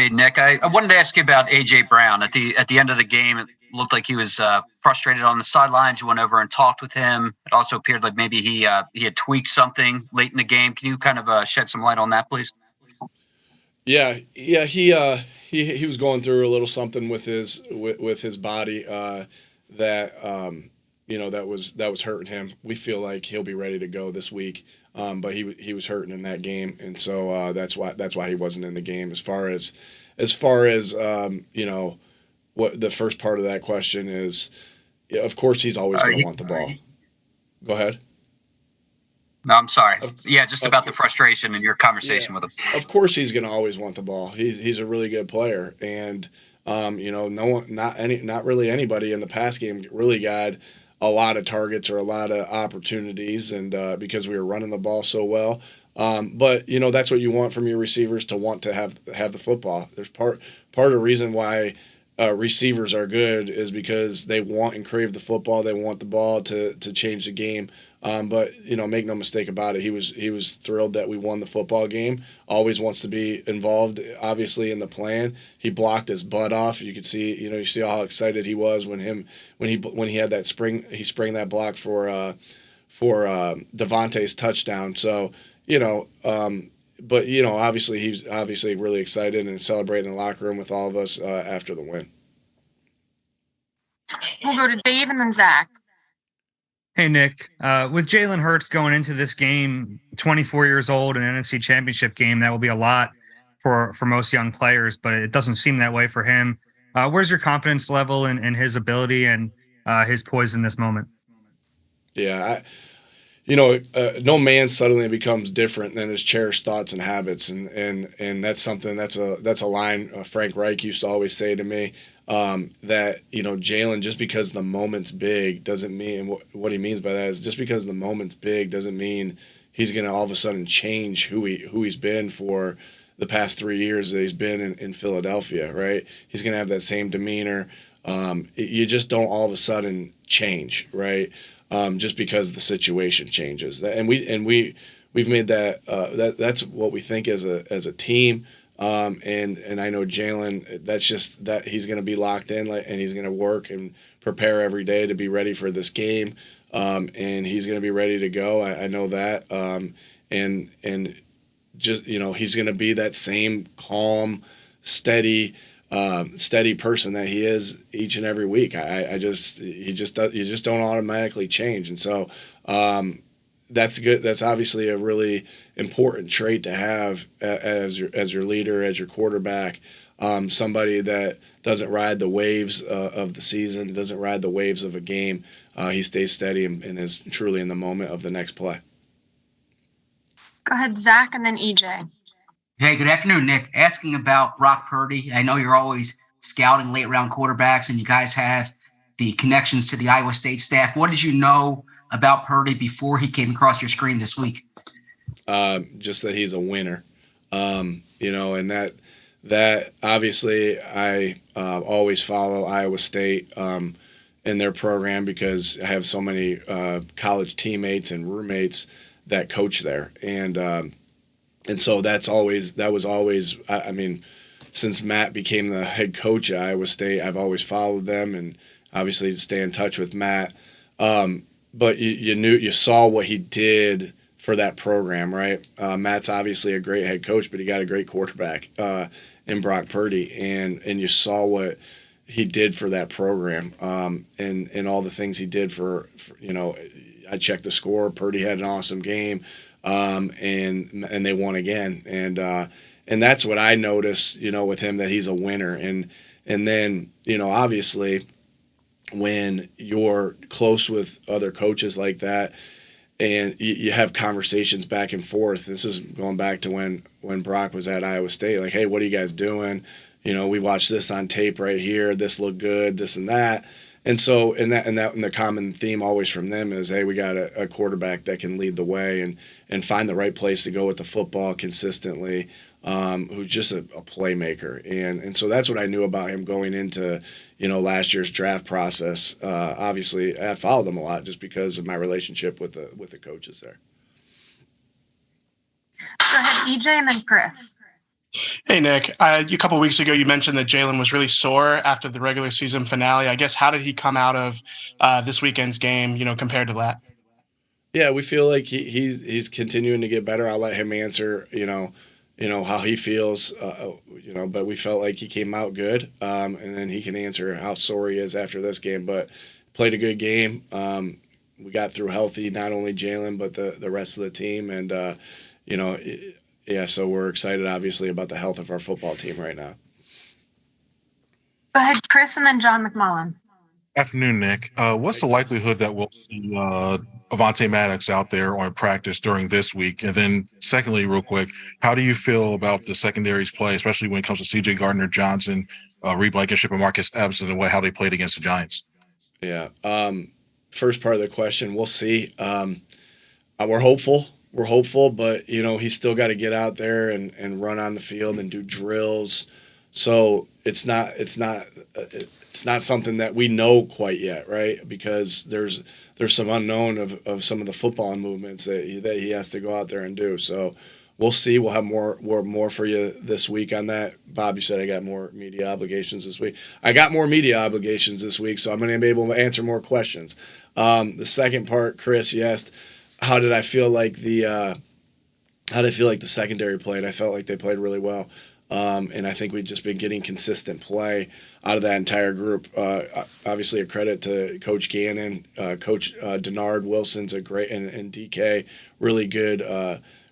Hey, Nick, I wanted to ask you about A.J. Brown. At the end of the game, it looked like he was frustrated on the sidelines. You went over and talked with him. It also appeared like maybe he had tweaked something late in the game. Can you kind of shed some light on that, please? Yeah, he was going through a little something with his body that that was hurting him. We feel like he'll be ready to go this week, but he was hurting in that game, and so that's why he wasn't in the game. As far as what the first part of that question is, yeah, of course he's always going to want the ball. Go ahead. No, I'm sorry. Of, Yeah, just of about the frustration in your Yeah, conversation with him. of course he's going to always want the ball. He's a really good player, and no one, not really anybody in the pass game really got a lot of targets or a lot of opportunities, and because we were running the ball so well. But that's what you want from your receivers, to want to have the football. There's part of the reason why receivers are good is because they want and crave the football. They want the ball to change the game. But make no mistake about it. He was thrilled that we won the football game. Always wants to be involved, obviously, in the plan. He blocked his butt off. You could see, you see how excited he was when he had that spring. He sprang that block for Devontae's touchdown. So but obviously he's obviously really excited and celebrating in the locker room with all of us after the win. We'll go to Dave and then Zach. Hey, Nick, with Jalen Hurts going into this game, 24 years old, an NFC Championship game, that will be a lot for most young players, but it doesn't seem that way for him. Where's your confidence level in his ability and his poise in this moment? Yeah, no man suddenly becomes different than his cherished thoughts and habits, and that's something that's a line Frank Reich used to always say to me. That Jalen, just because the moment's big doesn't mean, what he means by that is, just because the moment's big doesn't mean he's going to all of a sudden change who he's been for the past 3 years that he's been in Philadelphia, right? He's going to have that same demeanor. You just don't all of a sudden change, right? Just because the situation changes. And we've made that's what we think as a team. And I know Jalen, that's just that he's going to be locked in, and he's going to work and prepare every day to be ready for this game. And he's going to be ready to go. I know that. And just, he's going to be that same calm, steady person that he is each and every week. You just don't automatically change. And so, that's good. That's obviously a really important trait to have as your leader, as your quarterback. Somebody that doesn't ride the waves of the season, doesn't ride the waves of a game. He stays steady and is truly in the moment of the next play. Go ahead, Zach, and then EJ. Hey, good afternoon, Nick. Asking about Brock Purdy. I know you're always scouting late round quarterbacks, and you guys have the connections to the Iowa State staff. What did you know about Purdy before he came across your screen this week? Just that he's a winner, and that obviously I always follow Iowa State in their program because I have so many college teammates and roommates that coach there, and so that was always. I mean, since Matt became the head coach at Iowa State, I've always followed them and obviously stay in touch with Matt. But you saw what he did for that program, right? Matt's obviously a great head coach, but he got a great quarterback in Brock Purdy, and you saw what he did for that program, and all the things he did for I checked the score. Purdy had an awesome game, and they won again, and that's what I noticed, with him, that he's a winner, and then obviously, when you're close with other coaches like that and you have conversations back and forth, this is going back to when Brock was at Iowa State, like, hey, what are you guys doing? We watched this on tape right here. This looked good, this and that. And so, and the common theme always from them is, hey, we got a quarterback that can lead the way and find the right place to go with the football consistently, who's just a playmaker. And so that's what I knew about him going into, last year's draft process. Obviously, I followed him a lot just because of my relationship with the coaches there. Go ahead, EJ, and then Chris. Hey, Nick. A couple weeks ago, you mentioned that Jalen was really sore after the regular season finale. I guess, how did he come out of this weekend's game, compared to that? Yeah, we feel like he's continuing to get better. I'll let him answer, how he feels, but we felt like he came out good, and then he can answer how sore he is after this game. But played a good game. We got through healthy, not only Jalen but the rest of the team, and so we're excited, obviously, about the health of our football team right now. Go ahead, Chris, and then John McMullen. Afternoon, Nick. What's the likelihood that we'll see Avonte Maddox out there on practice during this week? And then secondly, real quick, how do you feel about the secondary's play, especially when it comes to C.J. Gardner-Johnson, Reed Blankenship, and Marcus Epson, and how they played against the Giants? Yeah. First part of the question, we'll see. We're hopeful. But, he's still got to get out there and run on the field and do drills. So it's not something that we know quite yet, right? Because there's some unknown of some of the football movements that he has to go out there and do. So we'll see. We'll have more for you this week on that. Bob, you said I got more media obligations this week. I got more media obligations this week, so I'm going to be able to answer more questions. The second part, Chris, you asked, how did I feel like the secondary played? I felt like they played really well. And I think we've just been getting consistent play out of that entire group. Obviously, a credit to Coach Gannon, Coach Denard Wilson's a great, and DK, really good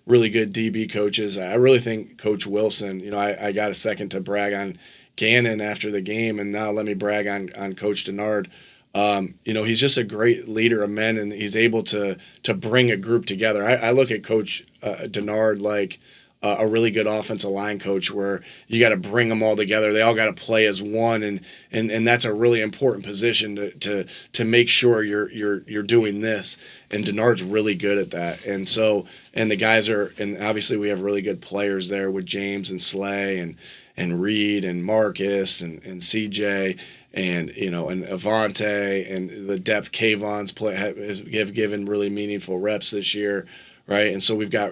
DB coaches. I really think Coach Wilson, I got a second to brag on Gannon after the game, and now let me brag on Coach Denard. He's just a great leader of men, and he's able to bring a group together. I look at Coach Denard like a really good offensive line coach, where you got to bring them all together. They all got to play as one, and that's a really important position to make sure you're doing this. And Denard's really good at that. And the guys and obviously we have really good players there with James and Slay and Reed and Marcus and CJ. And Avonte and the depth Kayvon's play have given really meaningful reps this year, right? And so we've got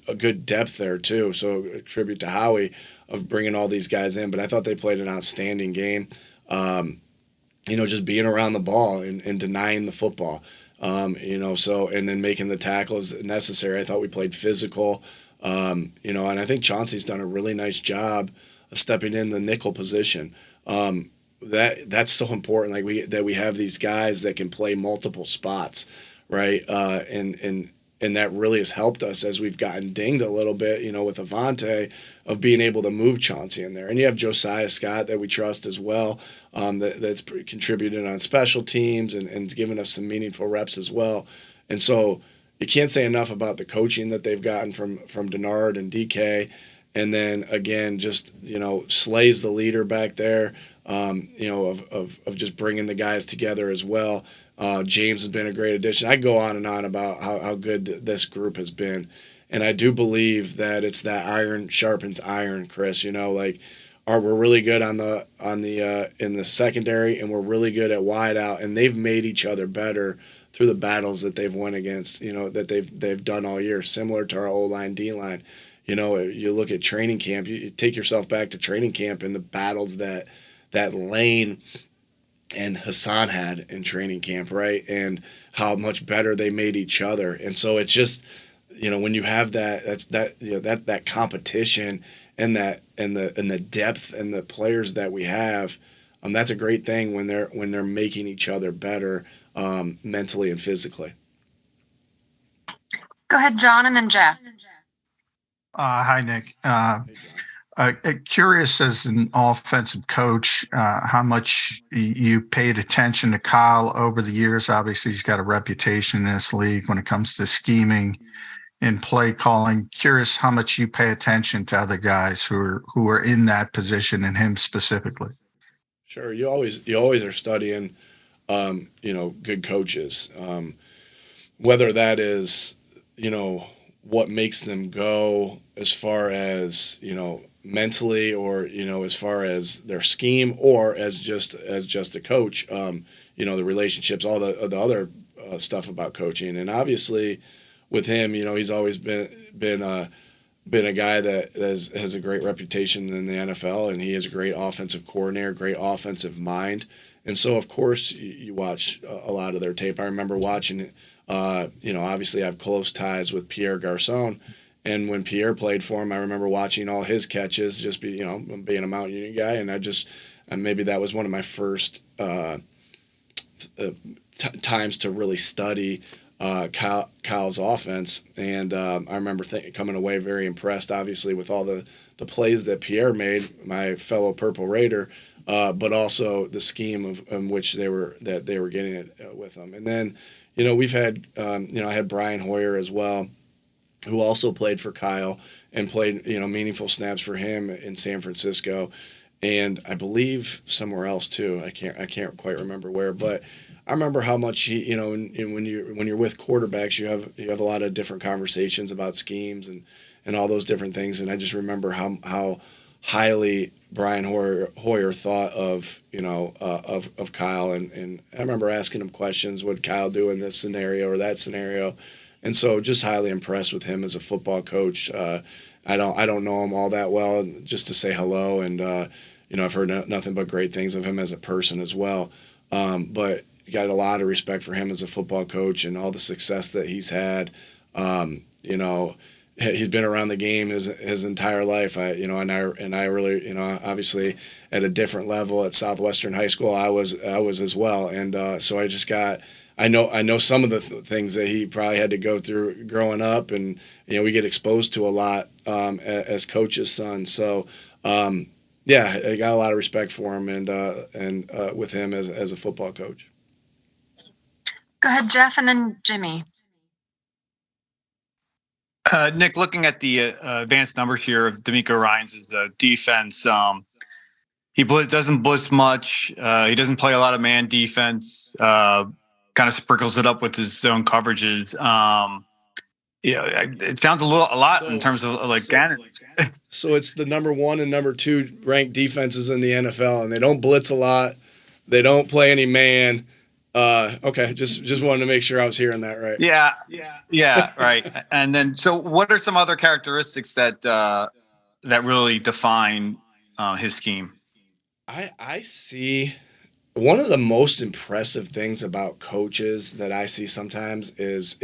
a good depth there too. So a tribute to Howie of bringing all these guys in. But I thought they played an outstanding game. Just being around the ball and denying the football. And then making the tackles necessary. I thought we played physical. And I think Chauncey's done a really nice job of stepping in the nickel position. That's so important. Like we have these guys that can play multiple spots, right? And that really has helped us as we've gotten dinged a little bit, with Avonte, of being able to move Chauncey in there. And you have Josiah Scott that we trust as well, that's contributed on special teams and given us some meaningful reps as well. And so you can't say enough about the coaching that they've gotten from Denard and DK. And then again, just Slay's the leader back there. Of just bringing the guys together as well. James has been a great addition. I go on and on about how good this group has been, and I do believe that it's that iron sharpens iron, Chris. We're really good in the secondary, and we're really good at wide out, and they've made each other better through the battles that they've won against. That they've done all year, similar to our O-line, D-line. You look at training camp. You take yourself back to training camp and the battles that Lane and Hassan had in training camp, right? And how much better they made each other. And so it's just, when you have that competition and the depth and the players that we have, that's a great thing when they're making each other better mentally and physically. Go ahead, John, and then Jeff. Hi, Nick. Curious as an offensive coach, how much you paid attention to Kyle over the years. Obviously, he's got a reputation in this league when it comes to scheming and play calling. Curious how much you pay attention to other guys who are in that position, and him specifically. Sure, you always are studying, good coaches, whether that is, what makes them go as far as, mentally, or, as far as their scheme, or as just a coach, the relationships, all the other stuff about coaching. And obviously with him, he's always been been a guy that has a great reputation in the NFL, and he is a great offensive coordinator, great offensive mind. And so, of course, you watch a lot of their tape. I remember watching, obviously I have close ties with Pierre Garçon. And when Pierre played for him, I remember watching all his catches, being a Mount Union guy. And maybe that was one of my first times to really study Kyle's offense. And I remember coming away very impressed, obviously, with all the plays that Pierre made, my fellow Purple Raider, but also the scheme in which they were getting it with him. And then, we've had, I had Brian Hoyer as well, who also played for Kyle and played, meaningful snaps for him in San Francisco. And I believe somewhere else too. I can't quite remember where, but I remember how much he, when you're with quarterbacks, you have a lot of different conversations about schemes and all those different things. And I just remember how highly Brian Hoyer thought of Kyle, and I remember asking him questions. What would Kyle do in this scenario or that scenario? And so, just highly impressed with him as a football coach. I don't know him all that well, just to say hello, and I've heard nothing but great things of him as a person as well. But got a lot of respect for him as a football coach and all the success that he's had. He's been around the game his entire life. I really, obviously at a different level at Southwestern High School, I was as well, and so I just got. I know some of the things that he probably had to go through growing up, and we get exposed to a lot as coaches' sons. So I got a lot of respect for him and with him as a football coach. Go ahead, Jeff, and then Jimmy. Nick, looking at the advanced numbers here of D'Amico Ryans' defense, he doesn't blitz much. He doesn't play a lot of man defense. Kind of sprinkles it up with his zone coverages. It sounds a lot in terms of candidates. So it's the number 1 and number 2 ranked defenses in the NFL, and they don't blitz a lot. They don't play any man. Okay, just wanted to make sure I was hearing that right. Yeah, right. And then, so what are some other characteristics that really define his scheme? I see. One of the most impressive things about coaches that I see sometimes is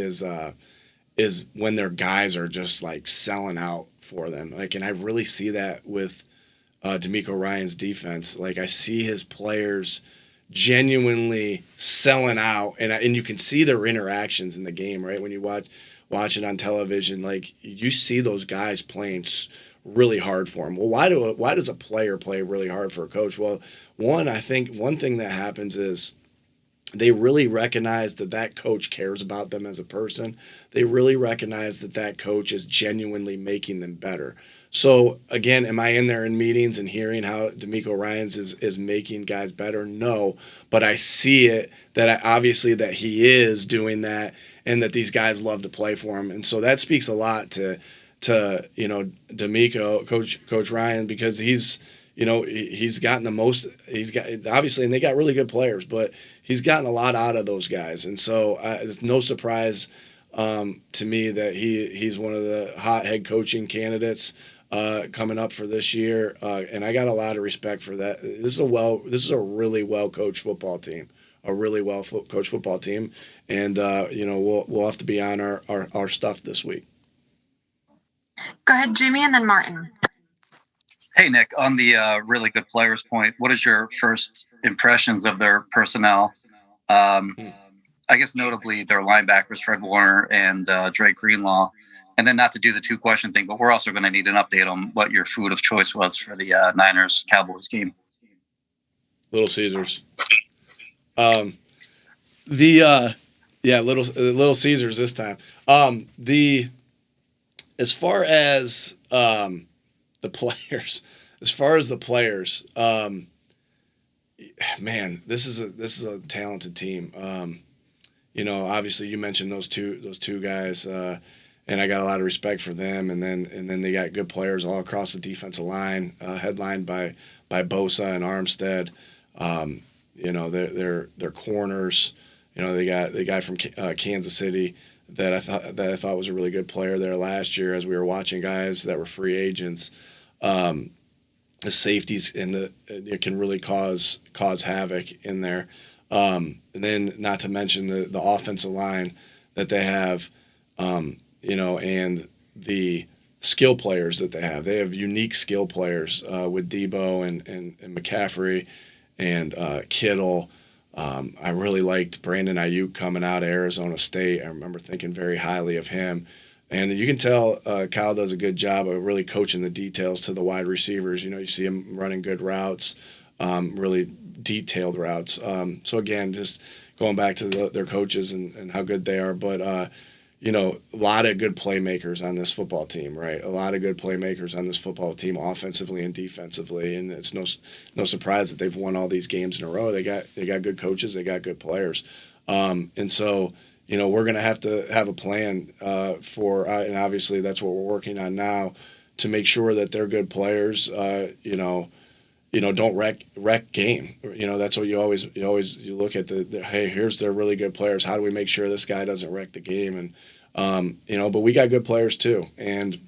when their guys are just like selling out for them. And I really see that with D'Amico Ryans' defense. I see his players genuinely selling out, and you can see their interactions in the game, right? When you watch it on television, you see those guys playing really hard for him. Well, why does a player play really hard for a coach? Well, I think one thing that happens is they really recognize that coach cares about them as a person. They really recognize that coach is genuinely making them better. So again, am I in there in meetings and hearing how D'Amico Ryans is making guys better? No, but I see it obviously that he is doing that, and that these guys love to play for him. And so that speaks a lot to D'Amico, Coach Ryan, because he's gotten the most. He's got, obviously, and they got really good players, but he's gotten a lot out of those guys. And so it's no surprise to me that he's one of the hot head coaching candidates coming up for this year. And I got a lot of respect for that. This is a really well coached football team. A really well coached football team, and we'll have to be on our stuff this week. Go ahead, Jimmy, and then Martin. Hey, Nick, on the really good players point, what is your first impressions of their personnel? I guess notably their linebackers, Fred Warner and Drake Greenlaw. And then not to do the 2-question thing, but we're also going to need an update on what your food of choice was for the Niners-Cowboys game. Little Caesars. Little Caesars this time. As far as the players, man, this is a talented team. Obviously you mentioned those two guys, and I got a lot of respect for them. And then they got good players all across the defensive line, headlined by Bosa and Armstead. Their corners. They got the guy from Kansas City that I thought was a really good player there last year as we were watching guys that were free agents. The safeties it can really cause havoc in there. And then not to mention the offensive line that they have, and the skill players that they have. They have unique skill players with Debo and McCaffrey and Kittle. I really liked Brandon Ayuk coming out of Arizona State. I remember thinking very highly of him. And you can tell Kyle does a good job of really coaching the details to the wide receivers. You see him running good routes, really detailed routes. So, again, just going back to their coaches and how good they are. But, a lot of good playmakers on this football team, right? A lot of good playmakers on this football team offensively and defensively. And it's no surprise that they've won all these games in a row. They got good coaches. They got good players. And so – we're going to have a plan and obviously that's what we're working on now to make sure that they're good players. Don't wreck game. That's what you always look at hey, here's their really good players. How do we make sure this guy doesn't wreck the game? And but we got good players too, and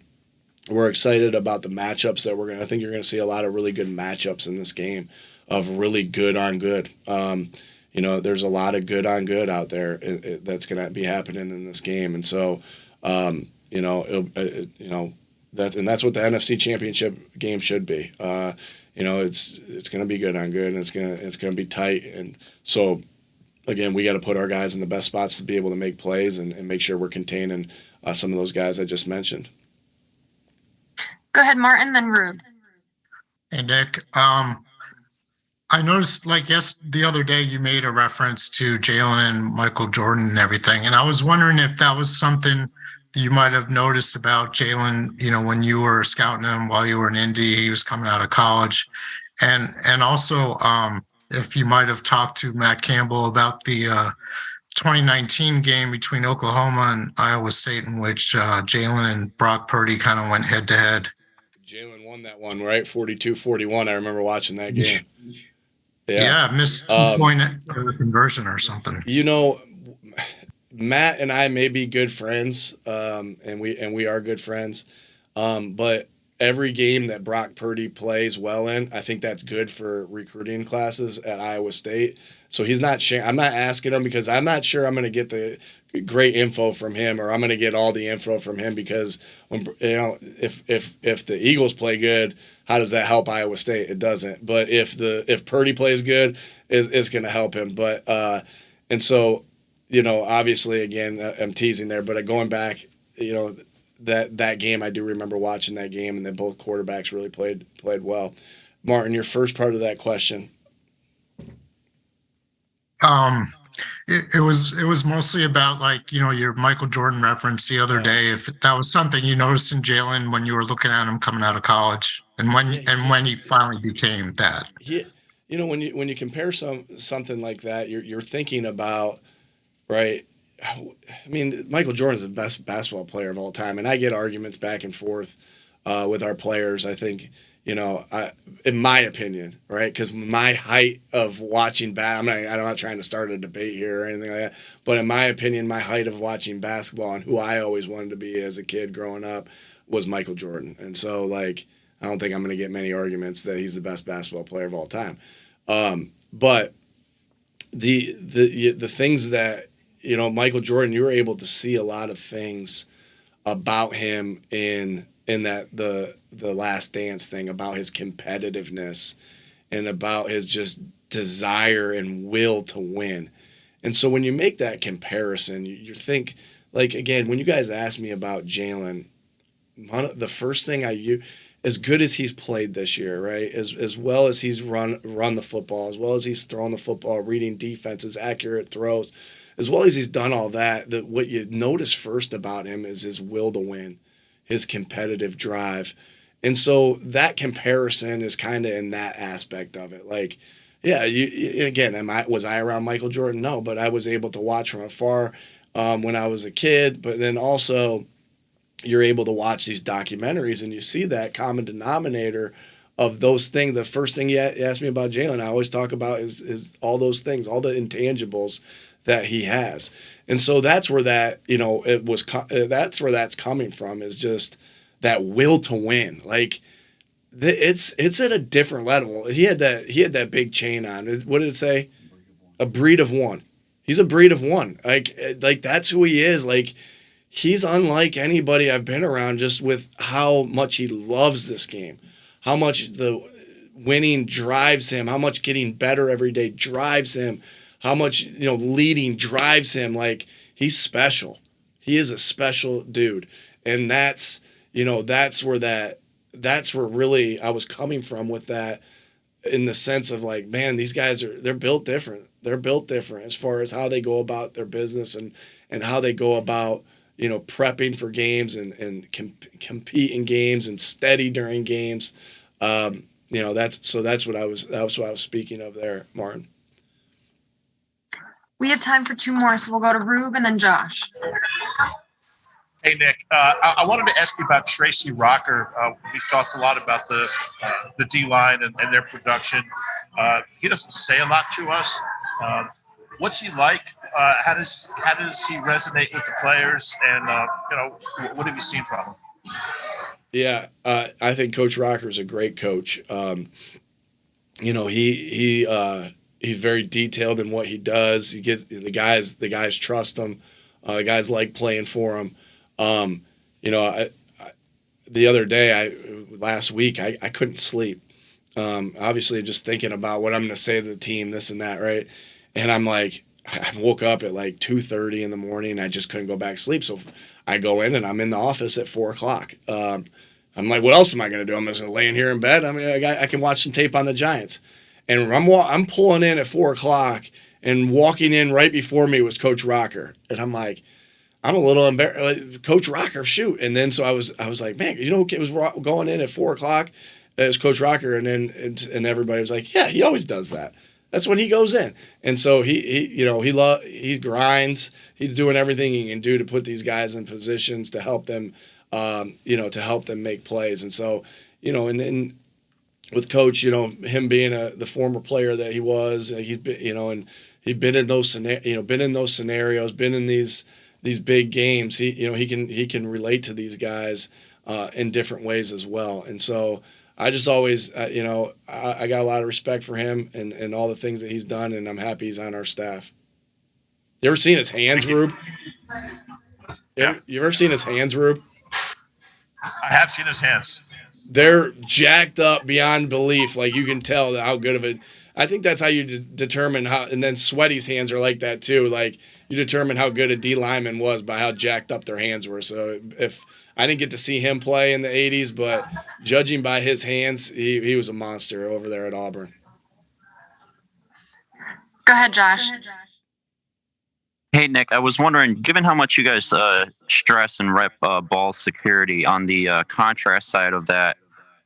we're excited about the matchups that I think you're going to see a lot of really good matchups in this game of really good on good. There's a lot of good on good out there that's going to be happening in this game. And so, that's what the NFC Championship game should be. It's going to be good on good, and it's going to be tight. And so, again, we got to put our guys in the best spots to be able to make plays and make sure we're containing some of those guys I just mentioned. Go ahead, Martin, then Rube. Hey, Nick. I noticed, the other day you made a reference to Jalen and Michael Jordan and everything, and I was wondering if that was something that you might have noticed about Jalen, when you were scouting him while you were in Indy, he was coming out of college, and also if you might have talked to Matt Campbell about the 2019 game between Oklahoma and Iowa State, in which Jalen and Brock Purdy kind of went head to head. Jalen won that one, right? 42-41. I remember watching that game. Yeah, missed 2-point conversion or something. Matt and I may be good friends, and we are good friends. But every game that Brock Purdy plays well in, I think that's good for recruiting classes at Iowa State. So he's not sharing. I'm not asking him because I'm not sure I'm going to get the great info from him, or I'm going to get all the info from him because if the Eagles play good, how does that help Iowa State? It doesn't. But if Purdy plays good, it's going to help him. But and so obviously again I'm teasing there, but going back, that game I do remember watching that game, and then both quarterbacks really played well. Martin, your first part of that question. It was mostly about your Michael Jordan reference the other day. If that was something you noticed in Jalen when you were looking at him coming out of college, and when he finally became that. Yeah, when you compare something like that, you're thinking about, right? I mean, Michael Jordan's the best basketball player of all time, and I get arguments back and forth with our players. I think. In my opinion, right? Because my height of watching I'm not trying to start a debate here or anything like that, but in my opinion, my height of watching basketball and who I always wanted to be as a kid growing up was Michael Jordan. And so, I don't think I'm going to get many arguments that he's the best basketball player of all time. But the things that, Michael Jordan, you were able to see a lot of things about him in that the Last Dance thing, about his competitiveness and about his just desire and will to win. And so when you make that comparison, you think, again, when you guys ask me about Jalen, the first thing as good as he's played this year, right, as well as he's run the football, as well as he's thrown the football, reading defenses, accurate throws, as well as he's done all that what you notice first about him is his will to win, his competitive drive. And so that comparison is kind of in that aspect of it. Was I around Michael Jordan? No, but I was able to watch from afar when I was a kid. But then also you're able to watch these documentaries and you see that common denominator of those things. The first thing you asked me about Jalen, I always talk about is all those things, all the intangibles that he has. And so that's where that, that's where that's coming from, is just that will to win. Like, it's at a different level. He had that big chain on. What did it say? A breed of one. He's a breed of one. Like that's who he is. Like, he's unlike anybody I've been around, just with how much he loves this game, how much the winning drives him, how much getting better every day drives him, how much, leading drives him. Like, he's special. He is a special dude. And that's where really I was coming from with that, in the sense of like, man, these guys they're built different. They're built different as far as how they go about their business and how they go about, prepping for games and compete in games and steady during games. That's what I was speaking of there, Martin. We have time for two more, so we'll go to Rube and then Josh. Hey, Nick, I wanted to ask you about Tracy Rocker. We've talked a lot about the D-line and their production. He doesn't say a lot to us. What's he like? How does he resonate with the players? And, what have you seen from him? Yeah, I think Coach Rocker is a great coach. He's very detailed in what he does. He gets the guys trust him. The guys like playing for him. The other day, last week, I couldn't sleep. Obviously, just thinking about what I'm going to say to the team, this and that, right? And I'm like, I woke up at like 2:30 in the morning. I just couldn't go back to sleep. So I go in and I'm in the office at 4:00. I'm like, what else am I going to do? I'm just going to lay in here in bed. I mean, I can watch some tape on the Giants. And I'm pulling in at 4:00, and walking in right before me was Coach Rocker. And I'm like, I'm a little embarrassed. Coach Rocker, shoot. And then so I was like, man, it was going in at 4:00. It was Coach Rocker, and then and everybody was like, yeah, he always does that. That's when he goes in. And so he grinds. He's doing everything he can do to put these guys in positions to help them, to help them make plays. And so, and then with Coach, him being the former player that he was, he's been, and he'd been in those scenarios, been in these big games. He can relate to these guys in different ways as well. And so I just always, I got a lot of respect for him and all the things that he's done, and I'm happy he's on our staff. You ever seen his hands, Rube? Yeah. You ever seen his hands, Rube? I have seen his hands. They're jacked up beyond belief. Like, you can tell how good of it. I think that's how you determine how, and then Sweaty's hands are like that too. Like, you determine how good a D lineman was by how jacked up their hands were. So if I didn't get to see him play in the 80s, but judging by his hands, he was a monster over there at Auburn. Go ahead, Josh. Hey, Nick, I was wondering, given how much you guys stress and rep ball security on the contrast side of that,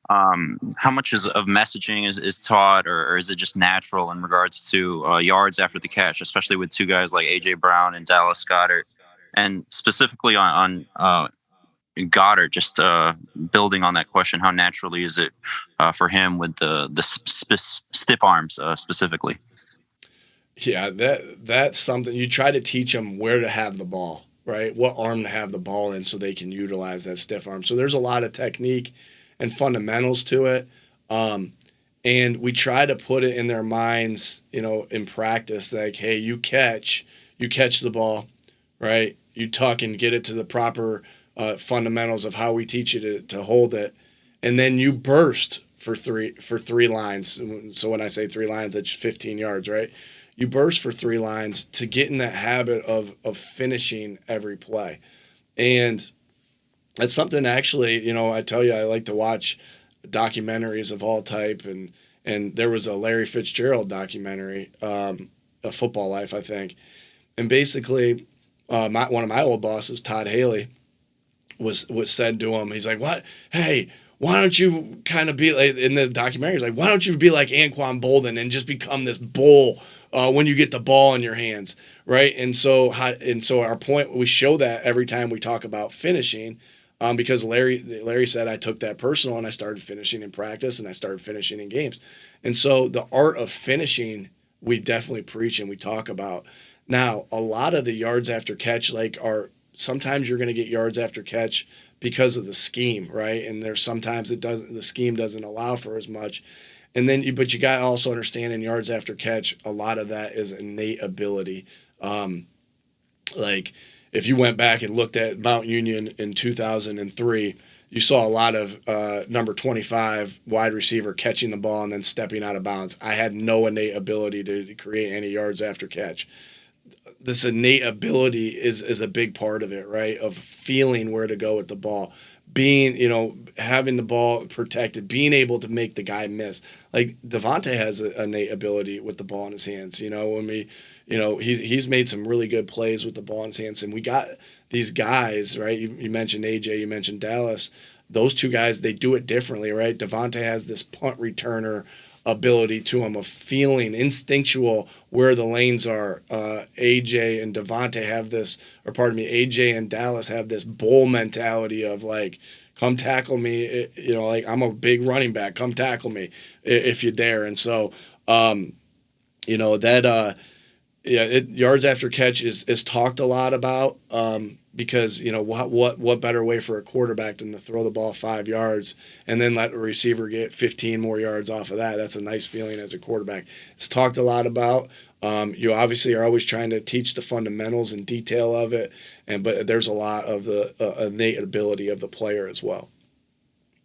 how much of messaging is taught, or is it just natural in regards to yards after the catch, especially with two guys like A.J. Brown and Dallas Goedert, and specifically on Goddard, just building on that question, how naturally is it for him with the stiff arms specifically? Yeah, that's something you try to teach them, where to have the ball, right? What arm to have the ball in so they can utilize that stiff arm. So there's a lot of technique and fundamentals to it. And we try to put it in their minds, in practice, like, hey, you catch the ball, right? You tuck and get it to the proper fundamentals of how we teach you to hold it. And then you burst for three lines. So when I say 3 lines, that's 15 yards, right? You burst for 3 lines to get in that habit of finishing every play. And that's something, actually, I tell you, I like to watch documentaries of all type. And there was a Larry Fitzgerald documentary, A Football Life, I think. And basically, one of my old bosses, Todd Haley, was said to him, he's like, what? Hey, why don't you kind of be like, in the documentary, he's like, why don't you be like Anquan Bolden and just become this bull when you get the ball in your hands, right? And so our point, we show that every time we talk about finishing, because Larry said, I took that personal and I started finishing in practice and I started finishing in games. And so the art of finishing, we definitely preach and we talk about. Now, a lot of the yards after catch, sometimes you're going to get yards after catch because of the scheme, right? And there's sometimes the scheme doesn't allow for as much. And then, but you got to also understand in yards after catch, a lot of that is innate ability. If you went back and looked at Mount Union in 2003, you saw a lot of number 25 wide receiver catching the ball and then stepping out of bounds. I had no innate ability to create any yards after catch. This innate ability is a big part of it, right? Of feeling where to go with the ball, being, having the ball protected, being able to make the guy miss. Like Devontae has an innate ability with the ball in his hands. He's made some really good plays with the ball in his hands, and we got these guys, right? You mentioned AJ, you mentioned Dallas. Those two guys, they do it differently, right? Devontae has this punt returner ability to him of feeling instinctual where the lanes are. AJ and Devontae have this, AJ and Dallas have this bull mentality of come tackle me. I'm a big running back. Come tackle me if you dare. And so, yards after catch is talked a lot about because what better way for a quarterback than to throw the ball 5 yards and then let the receiver get 15 more yards off of that. That's a nice feeling as a quarterback. It's talked a lot about. You obviously are always trying to teach the fundamentals and detail of it, but there's a lot of the innate ability of the player as well.